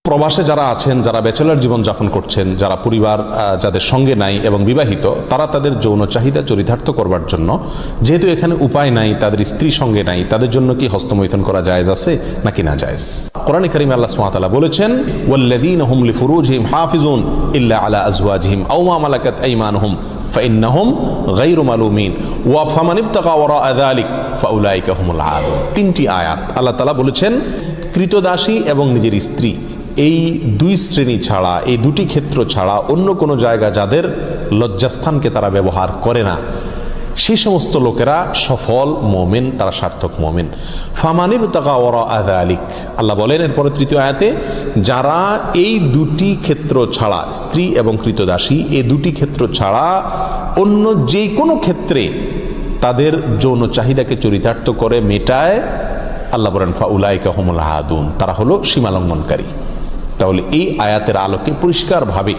প্রবাসে যারা আছেন, যারা ব্যাচেলর জীবন যাপন করছেন, যারা পরিবার যাদের সঙ্গে নাই এবং বিবাহিত, তারা তাদের যৌন চাহিদা চরিতার্থ করবার জন্য, যেহেতু এখানে উপায় নাই, তাদের স্ত্রী সঙ্গে নাই, তাদের জন্য কি হস্তমৈথুন করা জায়েজ আছে নাকি না জায়েজ? কোরআনে কারীমে আল্লাহ সুবহানাহু ওয়া তাআলা বলেছেন, ওয়াল্লাযীনা হুম লিফুরুজিহিম হাফিজুন ইল্লা আলা আজওয়াজিহিম আও মা মালাকাত আইমানুহুম ফাইন্নাহুম গায়রু মালুমিন ওয়া ফামান ইবতাগা ওয়ারাআ যালিক ফাউলাইকা হুমুল আদুন। তিনটি আয়াত আল্লাহ তাআলা বলেছেন, কৃতদাসী এবং নিজের স্ত্রী, এই দুই শ্রেণী ছাড়া, এই দুটি ক্ষেত্র ছাড়া অন্য কোনো জায়গা যাদের লজ্জাস্থানকে তারা ব্যবহার করে না, সেই সমস্ত লোকেরা সফল মোমেন, তারা সার্থক মোমেন। ফামানিবতাগা ওয়ারাআ যালিক, আল্লাহ বলেন এরপরে তৃতীয় আয়াতে, যারা এই দুটি ক্ষেত্র ছাড়া, স্ত্রী এবং কৃতদাসী, এই দুটি ক্ষেত্র ছাড়া অন্য যে কোনো ক্ষেত্রে তাদের যৌন চাহিদাকে চরিতার্থ করে মেটায়, আল্লাহ বলেন ফাউলাইকা হুমুল আদুন, তারা হলো সীমালঙ্ঘনকারী। তাহলে এই আয়াতের আলোকে পরিষ্কারভাবে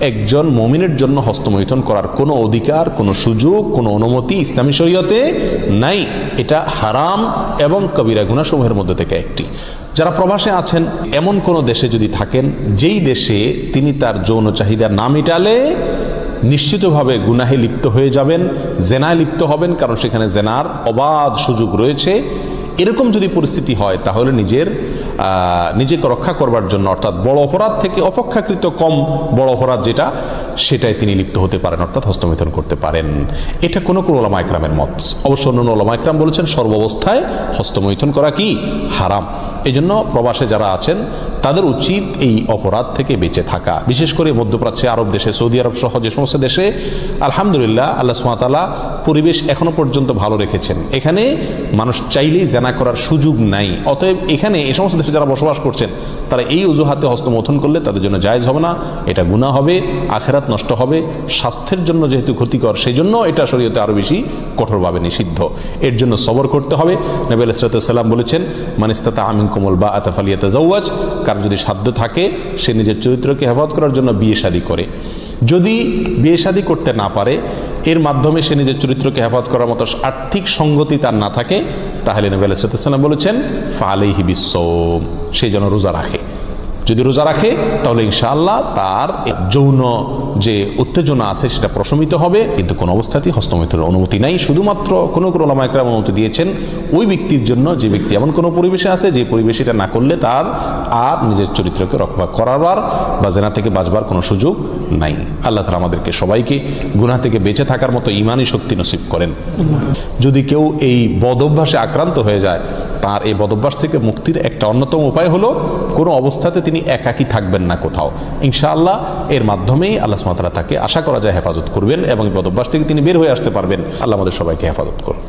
একজন মুমিনের জন্য হস্তমৈথুন করার কোনো অধিকার, কোনো সুযোগ, কোনো অনুমতি ইসলামী শরীয়তে নাই। এটা হারাম এবং কবিরা গুনাহসমূহের মধ্যে থেকে একটি। যারা প্রবাসে আছেন, এমন কোনো দেশে যদি থাকেন যেই দেশে তিনি তার যৌন চাহিদা না মেটালে নিশ্চিতভাবে গুনাহে লিপ্ত হয়ে যাবেন, জেনায় লিপ্ত হবেন, কারণ সেখানে জেনার অবাধ সুযোগ রয়েছে, এরকম যদি পরিস্থিতি হয় তাহলে নিজেকে রক্ষা করবার জন্য, অর্থাৎ বড় অপরাধ থেকে অপেক্ষাকৃত কম বড় অপরাধ যেটা, সেটাই তিনি লিপ্ত হতে পারেন, অর্থাৎ হস্তমৈথুন করতে পারেন। এটা কোনো উলামা ইকরামের মত। অবশ্য অন্য উলামা ইকরাম বলেছেন সর্বাবস্থায় হস্তমৈথুন করা কি হারাম। এই জন্য প্রবাসে যারা আছেন তাদের উচিত এই অপরাধ থেকে বেঁচে থাকা। বিশেষ করে মধ্যপ্রাচ্যে, আরব দেশে, সৌদি আরব সহ যে সমস্ত দেশে আলহামদুলিল্লাহ আল্লাহ সুবহানাহু ওয়া তাআলা পরিবেশ এখনো পর্যন্ত ভালো রেখেছেন, এখানে মানুষ চাইলেই জেনা করার সুযোগ নাই। অতএব এখানে এই সমস্ত দেশে যারা বসবাস করছেন তারা এই অজুহাতে হস্তমৈথুন করলে তাদের জন্য জায়েজ হবে না, এটা গুনাহ হবে, আখিরাত নষ্ট হবে, স্বাস্থ্যের জন্য যেহেতু ক্ষতিকর, সেই জন্য এটা শরীয়তে আরো বেশি কঠোরভাবে নিষিদ্ধ। এর জন্য সবর করতে হবে। নবী আলাইহিস সালাম বলেছেন, মান ইসতাতা মিনকুমুল বাআতা ফালিয়াতাজাওয়াজ, কার যদি সাধ্য থাকে সে নিজের চরিত্রকে হেফাজত করার জন্য বিয়ে শাদী করে। যদি বিয়ে শাদী করতে না পারে, এর মাধ্যমে সে নিজের চরিত্রকে হেফাজত করার মতো আর্থিক সঙ্গতি তার না থাকে, তাহলে নবী আলাইহিস সালাম বলেছেন ফালাইহি বিসসাওম, সে যেন রোজা রাখে। যদি রোজা রাখে তাহলে ইনশাআল্লাহ তার যৌন যে উত্তেজনা আছে সেটা প্রশমিত হবে, কিন্তু কোনো অবস্থাতেই হস্তমৈথুনের অনুমতি নাই। শুধুমাত্র কোনো উলামা ইকরাম অনুমতি দিয়েছেন ওই ব্যক্তির জন্য যে ব্যক্তি এমন কোনো পরিবেশে আছে যে পরিবেশে এটা না করলে তার আর নিজের চরিত্রকে রক্ষা করাবার বা জেনা থেকে বাঁচবার কোনো সুযোগ নাই। আল্লাহ তাআলা আমাদেরকে সবাইকে গুনাহ থেকে বেঁচে থাকার মতো ঈমানি শক্তি নসিব করেন। যদি কেউ এই বদঅভ্যাসে আক্রান্ত হয়ে যায়, তার এই বদঅভ্যাস থেকে মুক্তির একটা অন্যতম উপায় হলো কোনো অবস্থাতে তিনি একাকী থাকবেন না কোথাও। ইনশাআল্লাহ এর মাধ্যমেই আল্লাহ সুবহানাহু ওয়া তাআলা তাকে আশা করা যায় হেফাজত করবেন এবং বদঅভ্যাস থেকে তিনি বের হয়ে আসতে পারবেন। আল্লাহ আমাদের সবাইকে হেফাজত করুন।